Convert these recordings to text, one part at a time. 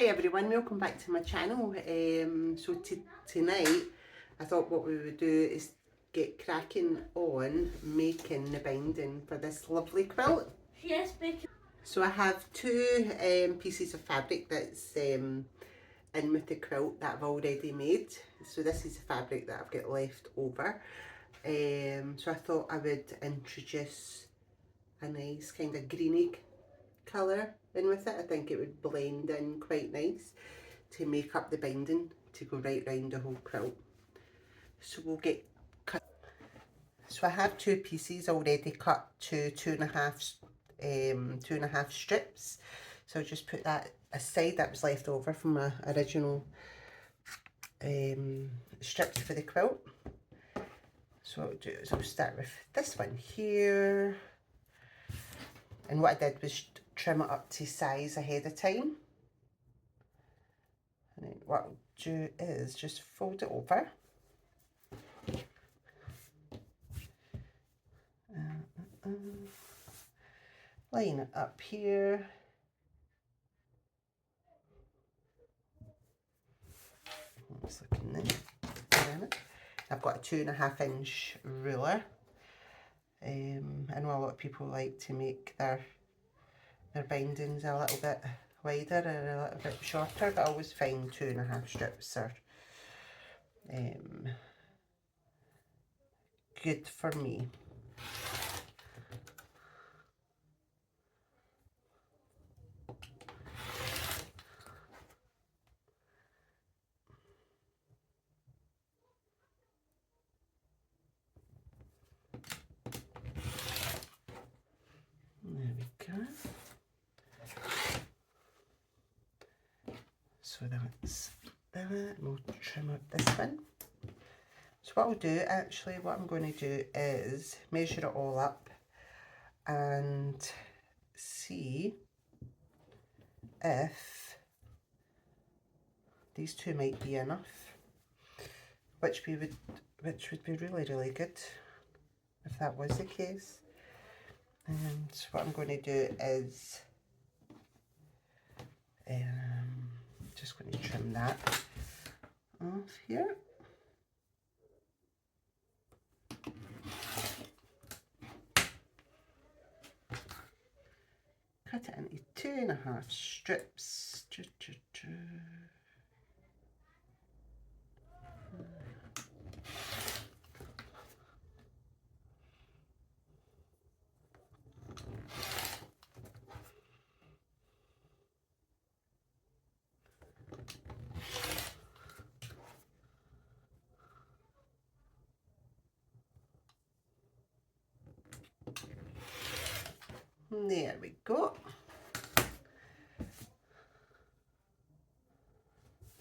Hi everyone, welcome back to my channel. Tonight I thought what we would do is get cracking on making the binding for this lovely quilt. Yes, because So I have two pieces of fabric that's in with the quilt that I've already made. So this is the fabric that I've got left over. So I thought I would introduce a nice kind of greeny colour in with it. I think it would blend in quite nice to make up the binding to go right round the whole quilt. So we'll get cut. So I have two pieces already cut to two and a half strips. So I'll just put that aside. That was left over from my original strips for the quilt. So what I'll do is I'll start with this one here. And what I did was trim it up to size ahead of time. And then what I'll do is just fold it over. Line it up here. It's looking nice. I've got a 2.5 inch ruler. I know a lot of people like to make their bindings a little bit wider or a little bit shorter, but I always find 2.5 strips are good for me. There we go. So that's that. We'll trim out this one. So what I'll do, actually, what I'm going to do is measure it all up and see if these two might be enough, which would be really good if that was the case. And so what I'm going to do is just going to trim that off here. Cut it into 2.5 strips. There we go.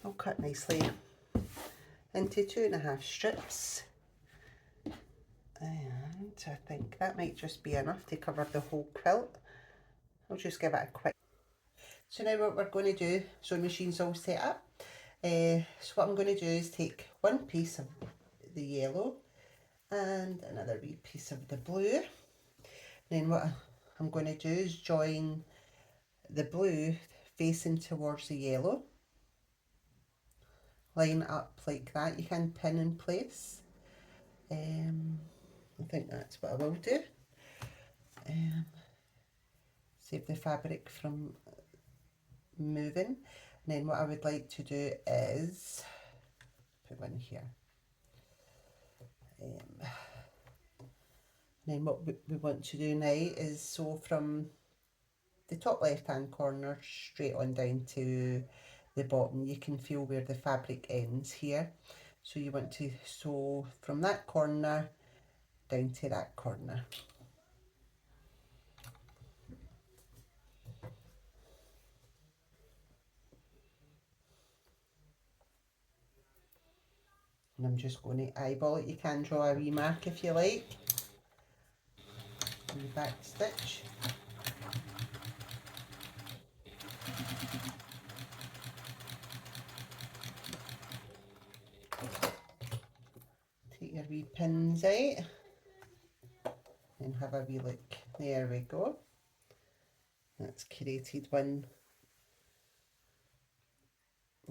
I'll cut nicely into 2.5 strips, and I think that might just be enough to cover the whole quilt. I'll just give it a quick. So now what we're going to do, so the machine's all set up. So what I'm going to do is take one piece of the yellow and another wee piece of the blue. Then what I'm going to do is join the blue facing towards the yellow. Line it up like that. You can pin in place. I think that's what I will do. Save the fabric from moving. And then what I would like to do is put one here. And then what we want to do now is sew from the top left hand corner straight on down to the bottom. You can feel where the fabric ends here. So you want to sew from that corner down to that corner. And I'm just going to eyeball it. You can draw a wee mark if you like. And the back stitch. Take your wee pins out and have a wee look. There we go. That's created one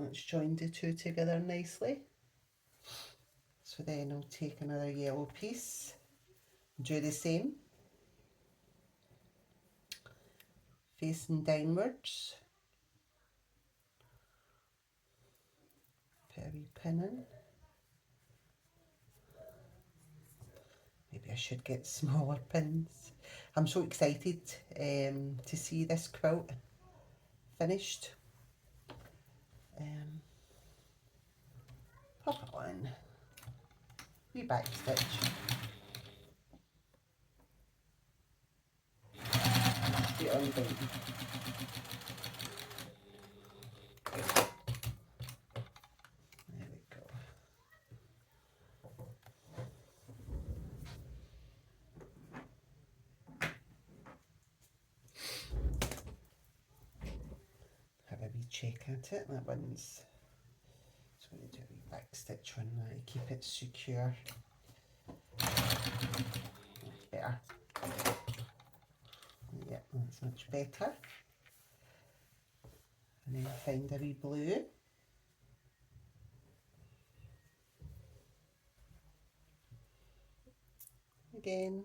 Let's join the two together nicely. So then I'll take another yellow piece, do the same, facing downwards, put a wee pin in. Maybe I should get smaller pins. I'm so excited to see this quilt finished. Pop it on, wee back stitch. Straight on down. There we go. Have a wee check at it. That one's, so we do a wee back stitch on that, keep it secure. That's better. Yep, that's much better. And then find a wee blue. Again,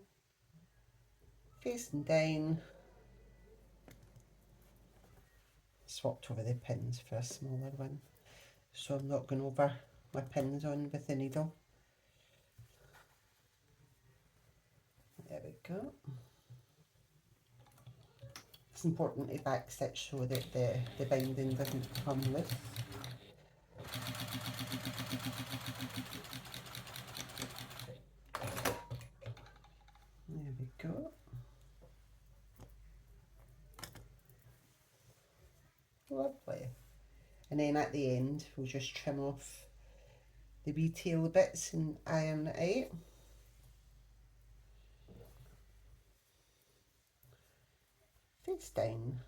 facing down. Swapped over the pins for a smaller one, so I'm not going over my pins on with the needle. There we go. It's important to back stitch so that the binding doesn't come loose. There we go. Lovely. And then at the end we'll just trim off the wee tail bits and iron it out. Face down.